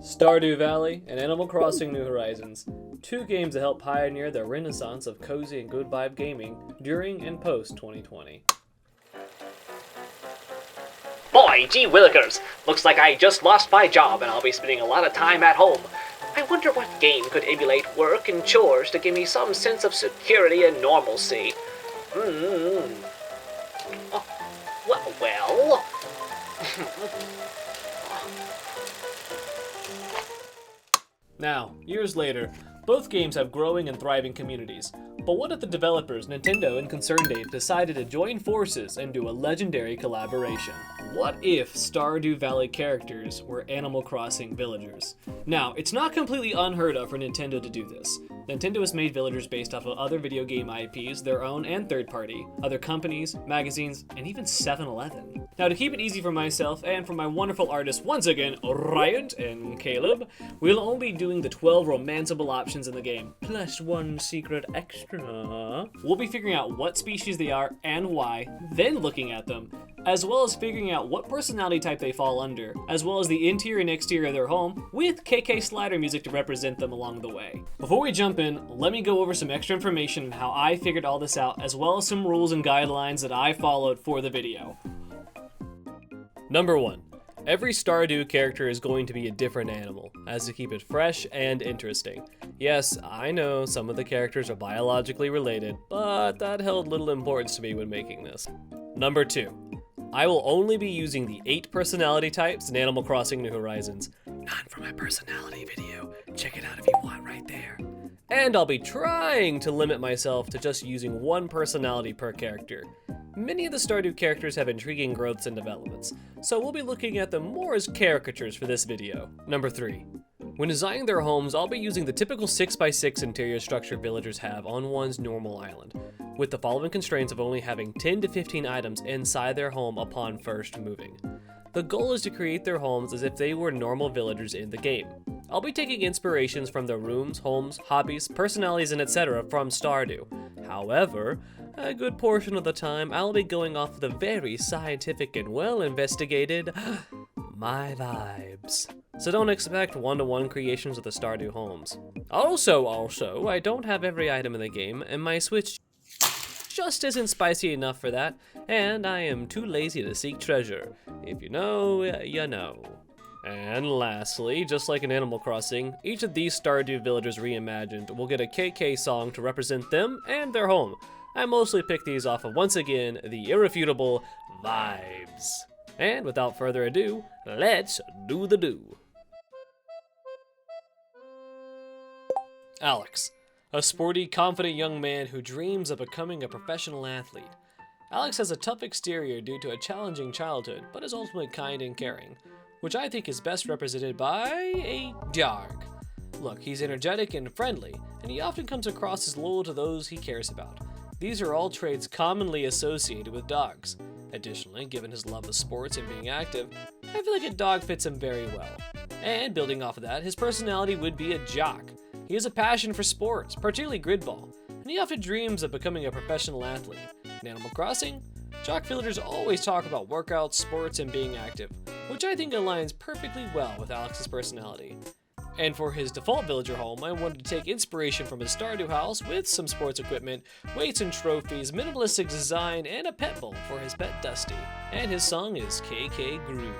Stardew Valley and Animal Crossing New Horizons, two games that helped pioneer the renaissance of cozy and good vibe gaming during and post 2020. Boy, gee willikers, looks like I just lost my job and I'll be spending a lot of time at home. I wonder what game could emulate work and chores to give me some sense of security and normalcy. Oh, well. Now, years later, both games have growing and thriving communities. But what if the developers, Nintendo and ConcernedApe, decided to join forces and do a legendary collaboration? What if Stardew Valley Characters were Animal Crossing villagers? Now, it's not completely unheard of for Nintendo to do this. Nintendo has made villagers based off of other video game IPs, their own and third-party, other companies, magazines, and even 7-Eleven. Now, to keep it easy for myself and for my wonderful artists once again, Riot and Caleb, we'll only be doing the 12 romanceable options in the game, plus one secret extra. We'll be figuring out what species they are and why, then looking at them, as well as figuring out what personality type they fall under, as well as the interior and exterior of their home, with KK Slider music to represent them along the way. Before we jump in, let me go over some extra information on how I figured all this out, as well as some rules and guidelines that I followed for the video. Number 1. Every Stardew character is going to be a different animal, as to keep it fresh and interesting. Yes, I know some of the characters are biologically related, but that held little importance to me when making this. Number 2. I will only be using the 8 personality types in Animal Crossing New Horizons. None for my personality video. Check it out if you want right there. And I'll be trying to limit myself to just using one personality per character. Many of the Stardew characters have intriguing growths and developments, so we'll be looking at them more as caricatures for this video. Number 3. When designing their homes, I'll be using the typical 6x6 interior structure villagers have on one's normal island, with the following constraints of only having 10 to 15 items inside their home upon first moving. The goal is to create their homes as if they were normal villagers in the game. I'll be taking inspirations from their rooms, homes, hobbies, personalities, and etc. from Stardew. However, a good portion of the time I'll be going off the very scientific and well-investigated my vibes. So don't expect one-to-one creations of the Stardew homes. Also, I don't have every item in the game, and my Switch just isn't spicy enough for that, and I am too lazy to seek treasure. If you know, you know. And lastly, just like in Animal Crossing, each of these Stardew villagers reimagined will get a KK song to represent them and their home. I mostly picked these off of, once again, the irrefutable vibes. And without further ado, let's do the do. Alex, a sporty, confident young man who dreams of becoming a professional athlete. Alex has a tough exterior due to a challenging childhood, but is ultimately kind and caring, which I think is best represented by a dog. Look, he's energetic and friendly, and he often comes across as loyal to those he cares about. These are all traits commonly associated with dogs. Additionally, given his love of sports and being active, I feel like a dog fits him very well. And building off of that, his personality would be a jock. He has a passion for sports, particularly gridball, and he often dreams of becoming a professional athlete. In Animal Crossing, jock villagers always talk about workouts, sports, and being active, which I think aligns perfectly well with Alex's personality. And for his default villager home, I wanted to take inspiration from his Stardew house with some sports equipment, weights and trophies, minimalistic design, and a pet bowl for his pet Dusty. And his song is KK Groove.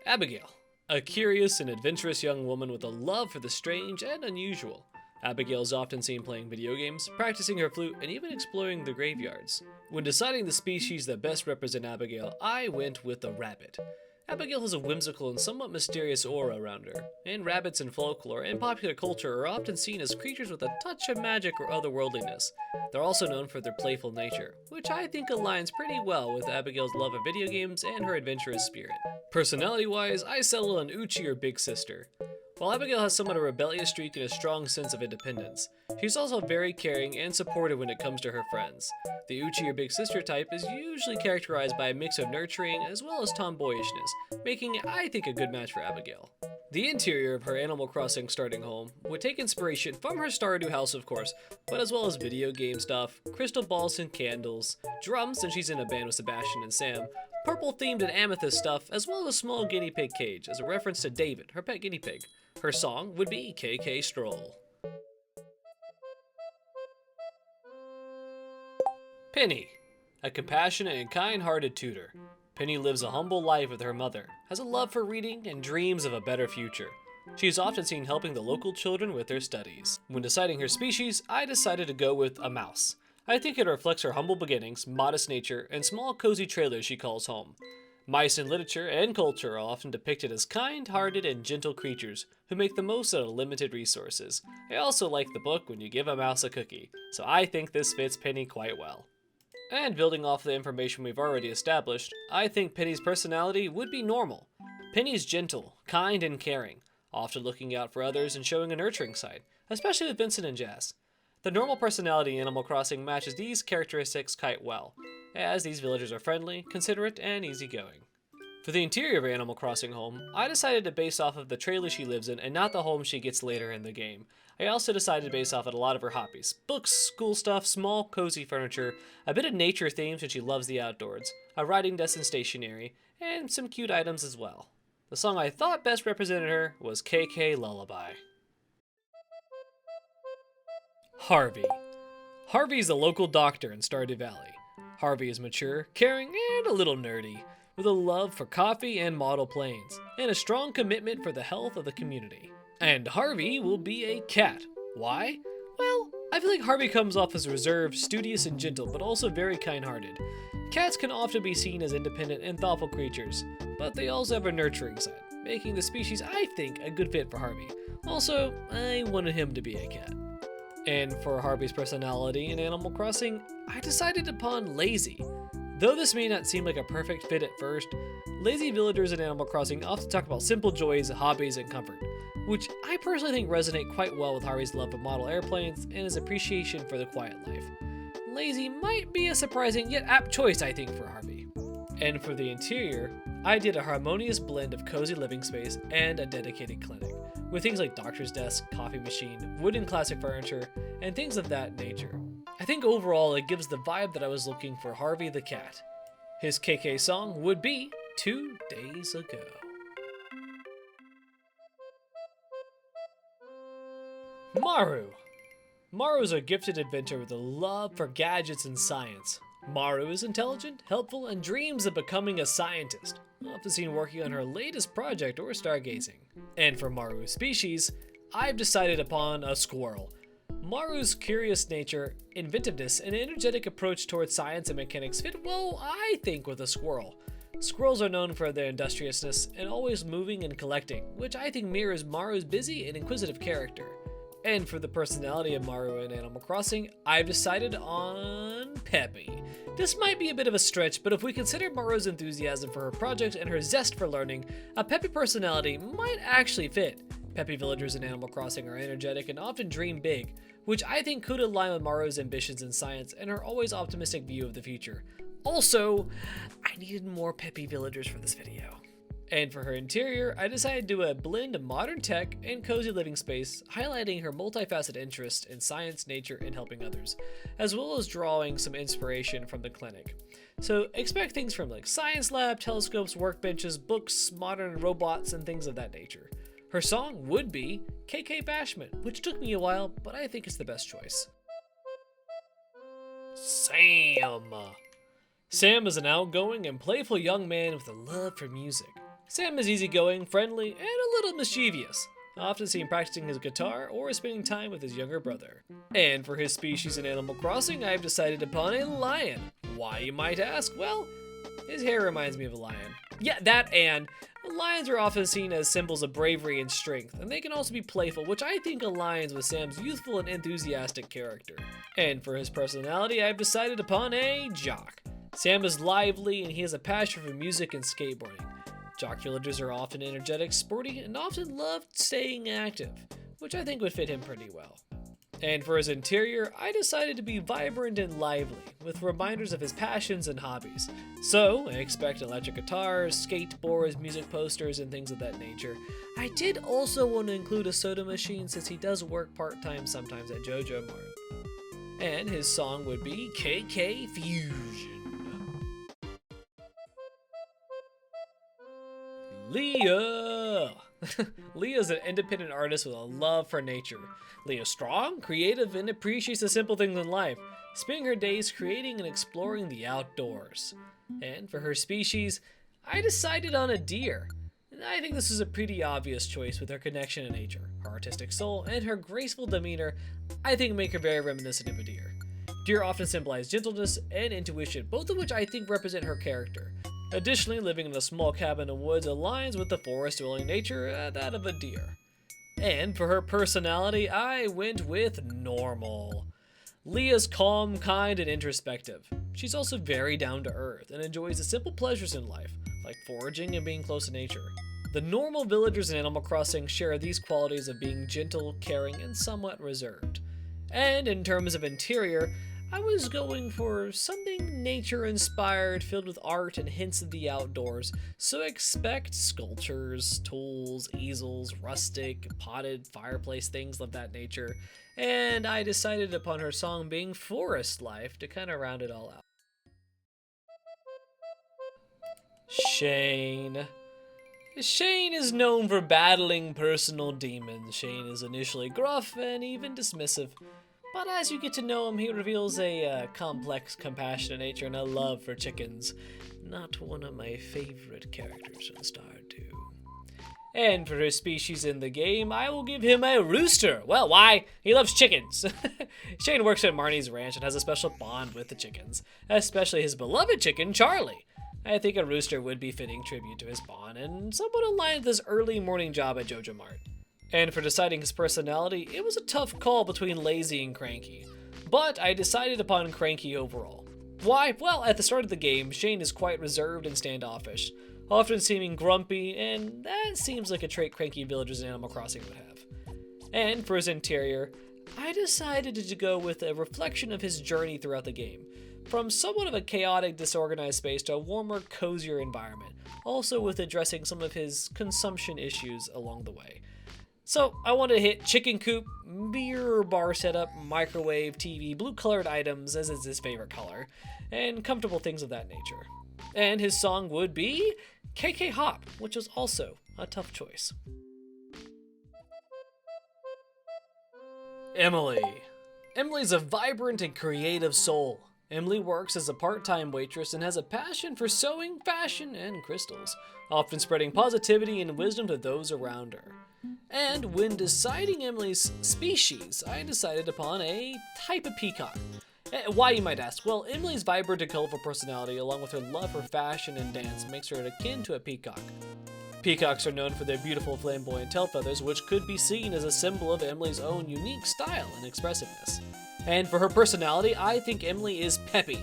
Abigail, a curious and adventurous young woman with a love for the strange and unusual. Abigail is often seen playing video games, practicing her flute, and even exploring the graveyards. When deciding the species that best represent Abigail, I went with the rabbit. Abigail has a whimsical and somewhat mysterious aura around her, and rabbits in folklore and popular culture are often seen as creatures with a touch of magic or otherworldliness. They're also known for their playful nature, which I think aligns pretty well with Abigail's love of video games and her adventurous spirit. Personality-wise, I settle on Uchi or Big Sister. While Abigail has somewhat a rebellious streak and a strong sense of independence, she's also very caring and supportive when it comes to her friends. The Uchi or big sister type is usually characterized by a mix of nurturing as well as tomboyishness, making it, I think, a good match for Abigail. The interior of her Animal Crossing starting home would take inspiration from her Stardew house, of course, but as well as video game stuff, crystal balls and candles, drums since she's in a band with Sebastian and Sam, purple themed and amethyst stuff, as well as a small guinea pig cage as a reference to David, her pet guinea pig. Her song would be KK Stroll. Penny, a compassionate and kind-hearted tutor. Penny lives a humble life with her mother, has a love for reading, and dreams of a better future. She is often seen helping the local children with their studies. When deciding her species, I decided to go with a mouse. I think it reflects her humble beginnings, modest nature, and small cozy trailers she calls home. Mice in literature and culture are often depicted as kind-hearted and gentle creatures who make the most out of limited resources. I also like the book When You Give a Mouse a Cookie, so I think this fits Penny quite well. And building off the information we've already established, I think Penny's personality would be normal. Penny's gentle, kind, and caring, often looking out for others and showing a nurturing side, especially with Vincent and Jazz. The normal personality in Animal Crossing matches these characteristics quite well, as these villagers are friendly, considerate, and easygoing. For the interior of her Animal Crossing home, I decided to base off of the trailer she lives in and not the home she gets later in the game. I also decided to base off of a lot of her hobbies. Books, school stuff, small cozy furniture, a bit of nature themes since she loves the outdoors, a writing desk and stationery, and some cute items as well. The song I thought best represented her was KK Lullaby. Harvey. Harvey is a local doctor in Stardew Valley. Harvey is mature, caring, and a little nerdy, with a love for coffee and model planes, and a strong commitment for the health of the community. And Harvey will be a cat. Why? Well, I feel like Harvey comes off as reserved, studious, and gentle, but also very kind-hearted. Cats can often be seen as independent and thoughtful creatures, but they also have a nurturing side, making the species, I think, a good fit for Harvey. Also, I wanted him to be a cat. And for Harvey's personality in Animal Crossing, I decided upon lazy. Though this may not seem like a perfect fit at first, lazy villagers in Animal Crossing often talk about simple joys, hobbies, and comfort, which I personally think resonate quite well with Harvey's love of model airplanes and his appreciation for the quiet life. Lazy might be a surprising yet apt choice, I think, for Harvey. And for the interior, I did a harmonious blend of cozy living space and a dedicated clinic, with things like doctor's desk, coffee machine, wooden classic furniture, and things of that nature. I think overall it gives the vibe that I was looking for Harvey the cat. His KK song would be 2 Days Ago. Maru. Maru is a gifted inventor with a love for gadgets and science. Maru is intelligent, helpful, and dreams of becoming a scientist, often seen working on her latest project or stargazing. And for Maru's species, I've decided upon a squirrel. Maru's curious nature, inventiveness, and energetic approach towards science and mechanics fit well, I think, with a squirrel. Squirrels are known for their industriousness and always moving and collecting, which I think mirrors Maru's busy and inquisitive character. And for the personality of Maru in Animal Crossing, I've decided on Peppy. This might be a bit of a stretch, but if we consider Maru's enthusiasm for her project and her zest for learning, a Peppy personality might actually fit. Peppy villagers in Animal Crossing are energetic and often dream big, which I think could align with Maru's ambitions in science and her always optimistic view of the future. Also, I needed more Peppy villagers for this video. And for her interior, I decided to do a blend of modern tech and cozy living space, highlighting her multifaceted interests in science, nature, and helping others, as well as drawing some inspiration from the clinic. So expect things from like science lab, telescopes, workbenches, books, modern robots, and things of that nature. Her song would be KK Bashment, which took me a while, but I think it's the best choice. Sam. Sam is an outgoing and playful young man with a love for music. Sam is easygoing, friendly, and a little mischievous, often seen practicing his guitar or spending time with his younger brother. And for his species in Animal Crossing, I've decided upon a lion. Why, you might ask? Well, his hair reminds me of a lion. Yeah, that and lions are often seen as symbols of bravery and strength, and they can also be playful, which I think aligns with Sam's youthful and enthusiastic character. And for his personality, I've decided upon a jock. Sam is lively and he has a passion for music and skateboarding. Jock villagers are often energetic, sporty, and often love staying active, which I think would fit him pretty well. And for his interior, I decided to be vibrant and lively, with reminders of his passions and hobbies. So, I expect electric guitars, skateboards, music posters, and things of that nature. I did also want to include a soda machine since he does work part-time sometimes at JoJo Mart. And his song would be KK Fusion. Leah! Leah's an independent artist with a love for nature. Leah's strong, creative, and appreciates the simple things in life, spending her days creating and exploring the outdoors. And for her species, I decided on a deer. And I think this is a pretty obvious choice with her connection to nature. Her artistic soul and her graceful demeanor, I think, make her very reminiscent of a deer. Deer often symbolize gentleness and intuition, both of which I think represent her character. Additionally, living in a small cabin in the woods aligns with the forest-dwelling nature, that of a deer. And for her personality, I went with normal. Leah's calm, kind, and introspective. She's also very down-to-earth and enjoys the simple pleasures in life, like foraging and being close to nature. The normal villagers in Animal Crossing share these qualities of being gentle, caring, and somewhat reserved. And in terms of interior, I was going for something nature-inspired, filled with art and hints of the outdoors, so expect sculptures, tools, easels, rustic, potted, fireplace, things of that nature, and I decided upon her song being Forest Life to kind of round it all out. Shane. Shane is known for battling personal demons. Shane is initially gruff and even dismissive. But as you get to know him, he reveals a complex, compassionate nature and a love for chickens. Not one of my favorite characters in Stardew. And for his species in the game, I will give him a rooster. Well, why? He loves chickens. Shane works at Marnie's ranch and has a special bond with the chickens, especially his beloved chicken, Charlie. I think a rooster would be fitting tribute to his bond and somewhat aligned with his early morning job at JoJo Mart. And for deciding his personality, it was a tough call between lazy and cranky. But I decided upon cranky overall. Why? Well, at the start of the game, Shane is quite reserved and standoffish, often seeming grumpy, and that seems like a trait cranky villagers in Animal Crossing would have. And for his interior, I decided to go with a reflection of his journey throughout the game, from somewhat of a chaotic, disorganized space to a warmer, cozier environment, also with addressing some of his consumption issues along the way. So I want to hit chicken coop, beer bar setup, microwave, TV, blue-colored items, as is his favorite color, and comfortable things of that nature. And his song would be KK Hop, which was also a tough choice. Emily. Emily's a vibrant and creative soul. Emily works as a part-time waitress and has a passion for sewing, fashion, and crystals, often spreading positivity and wisdom to those around her. And when deciding Emily's species, I decided upon a type of peacock. Why, you might ask? Well, Emily's vibrant and colorful personality, along with her love for fashion and dance, makes her akin to a peacock. Peacocks are known for their beautiful flamboyant tail feathers, which could be seen as a symbol of Emily's own unique style and expressiveness. And for her personality, I think Emily is peppy.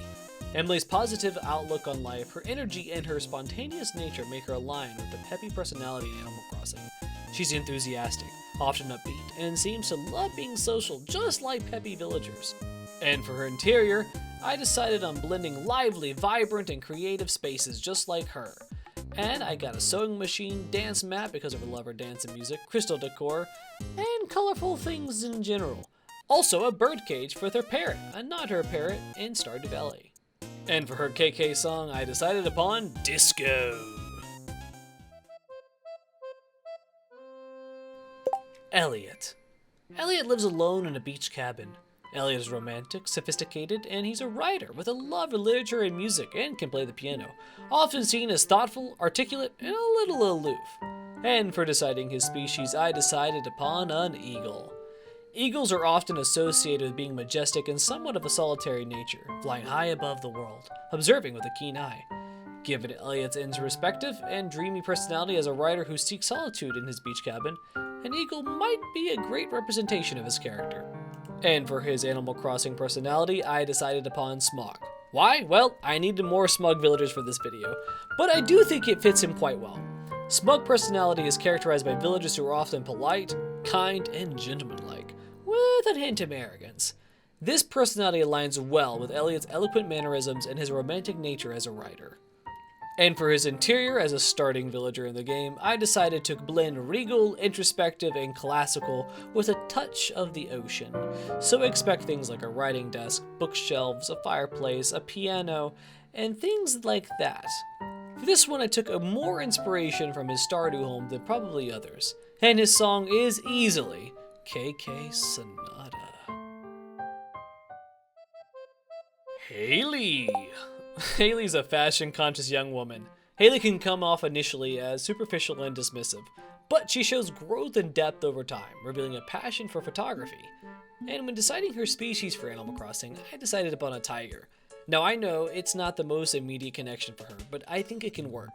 Emily's positive outlook on life, her energy, and her spontaneous nature make her align with the peppy personality in Animal Crossing. She's enthusiastic, often upbeat, and seems to love being social, just like peppy villagers. And for her interior, I decided on blending lively, vibrant, and creative spaces just like her. And I got a sewing machine, dance mat because of her love for dance and music, crystal decor, and colorful things in general. Also a birdcage for her parrot, and not her parrot in Stardew Valley. And for her KK song, I decided upon Disco. Elliot. Elliot lives alone in a beach cabin. Elliot is romantic, sophisticated, and he's a writer with a love for literature and music and can play the piano, often seen as thoughtful, articulate, and a little aloof. And for deciding his species, I decided upon an eagle. Eagles are often associated with being majestic and somewhat of a solitary nature, flying high above the world, observing with a keen eye. Given Elliot's introspective and dreamy personality as a writer who seeks solitude in his beach cabin, an eagle might be a great representation of his character. And for his Animal Crossing personality, I decided upon Smog. Why? Well, I needed more smug villagers for this video, but I do think it fits him quite well. Smug personality is characterized by villagers who are often polite, kind, and gentlemanlike, with a hint of arrogance. This personality aligns well with Elliot's eloquent mannerisms and his romantic nature as a writer. And for his interior as a starting villager in the game, I decided to blend regal, introspective, and classical with a touch of the ocean. So expect things like a writing desk, bookshelves, a fireplace, a piano, and things like that. For this one, I took more inspiration from his Stardew home than probably others, and his song is easily KK Sonata. Haley! Haley's a fashion-conscious young woman. Haley can come off initially as superficial and dismissive, but she shows growth and depth over time, revealing a passion for photography. And when deciding her species for Animal Crossing, I decided upon a tiger. Now I know it's not the most immediate connection for her, but I think it can work.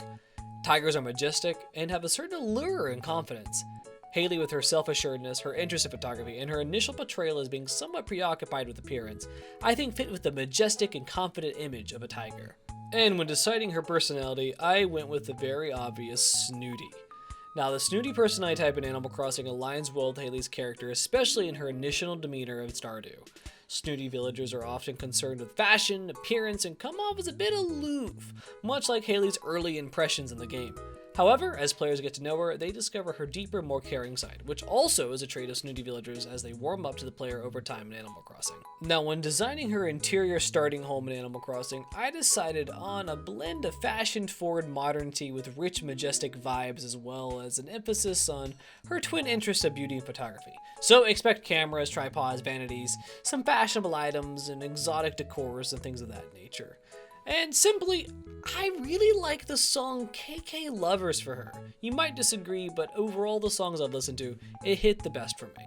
Tigers are majestic and have a certain allure and confidence. Haley, with her self-assuredness, her interest in photography, and her initial portrayal as being somewhat preoccupied with appearance, I think fit with the majestic and confident image of a tiger. And when deciding her personality, I went with the very obvious snooty. Now, the snooty personality type in Animal Crossing aligns well with Haley's character, especially in her initial demeanor of Stardew. Snooty villagers are often concerned with fashion, appearance, and come off as a bit aloof, much like Haley's early impressions in the game. However, as players get to know her, they discover her deeper, more caring side, which also is a trait of snooty villagers as they warm up to the player over time in Animal Crossing. Now, when designing her interior starting home in Animal Crossing, I decided on a blend of fashion-forward modernity with rich, majestic vibes, as well as an emphasis on her twin interests of beauty and photography. So expect cameras, tripods, vanities, some fashionable items, and exotic decors and things of that nature. And simply, I really like the song KK Lovers for her. You might disagree, but overall the songs I've listened to, it hit the best for me.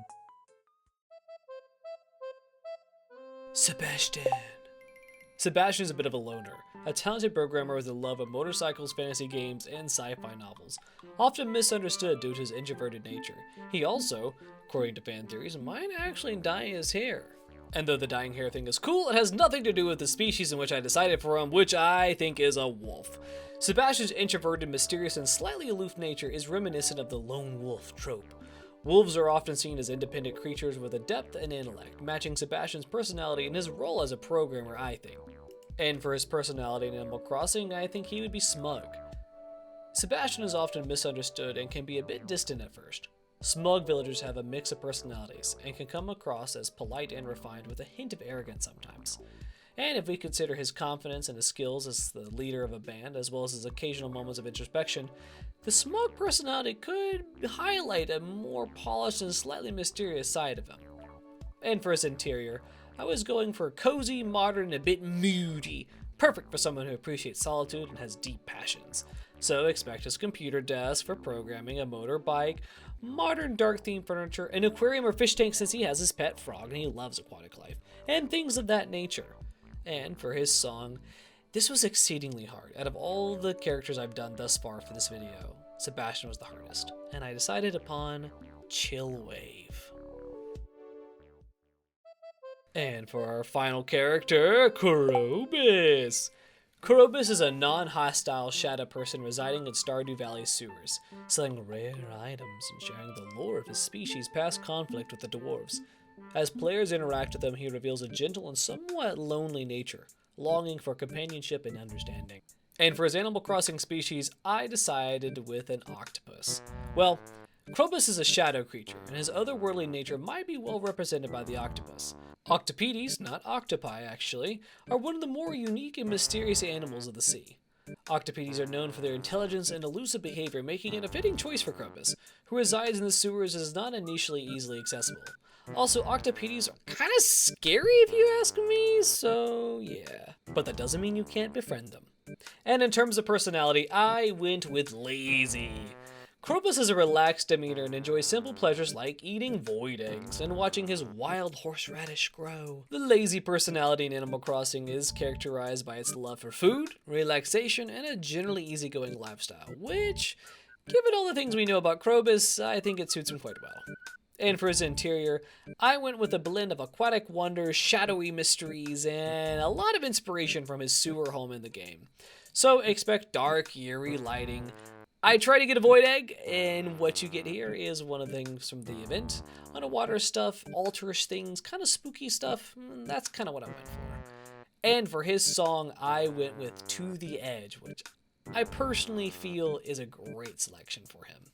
Sebastian. Sebastian is a bit of a loner, a talented programmer with a love of motorcycles, fantasy games, and sci-fi novels, often misunderstood due to his introverted nature. He also, according to fan theories, might actually dye his hair. And though the dyeing hair thing is cool, it has nothing to do with the species in which I decided for him, which I think is a wolf. Sebastian's introverted, mysterious, and slightly aloof nature is reminiscent of the lone wolf trope. Wolves are often seen as independent creatures with a depth and intellect, matching Sebastian's personality and his role as a programmer, I think. And for his personality in Animal Crossing, I think he would be smug. Sebastian is often misunderstood and can be a bit distant at first. Smug villagers have a mix of personalities and can come across as polite and refined with a hint of arrogance sometimes. And if we consider his confidence and his skills as the leader of a band, as well as his occasional moments of introspection, the smug personality could highlight a more polished and slightly mysterious side of him. And for his interior, I was going for cozy, modern, and a bit moody, perfect for someone who appreciates solitude and has deep passions. So expect his computer desk for programming, a motorbike, modern dark-themed furniture, an aquarium or fish tank since he has his pet frog and he loves aquatic life, and things of that nature. And for his song, this was exceedingly hard. Out of all the characters I've done thus far for this video, Sebastian was the hardest, and I decided upon Chill Wave. And for our final character, Krobus. Krobus is a non-hostile shadow person residing in Stardew Valley sewers, selling rare items and sharing the lore of his species' past conflict with the dwarves. As players interact with him, he reveals a gentle and somewhat lonely nature, longing for companionship and understanding. And for his Animal Crossing species, I decided with an octopus. Well, Krobus is a shadow creature, and his otherworldly nature might be well represented by the octopus. Octopedes, not octopi actually, are one of the more unique and mysterious animals of the sea. Octopedes are known for their intelligence and elusive behavior, making it a fitting choice for Krobus, who resides in the sewers and is not initially easily accessible. Also, Octopedes are kind of scary if you ask me, so yeah. But that doesn't mean you can't befriend them. And in terms of personality, I went with lazy. Krobus has a relaxed demeanor and enjoys simple pleasures like eating void eggs and watching his wild horseradish grow. The lazy personality in Animal Crossing is characterized by its love for food, relaxation, and a generally easygoing lifestyle, which, given all the things we know about Krobus, I think it suits him quite well. And for his interior, I went with a blend of aquatic wonders, shadowy mysteries, and a lot of inspiration from his sewer home in the game. So expect dark, eerie lighting, I try to get a void egg, and what you get here is one of the things from the event. Underwater stuff, altars things, kind of spooky stuff. That's kind of what I went for. And for his song, I went with To the Edge, which I personally feel is a great selection for him.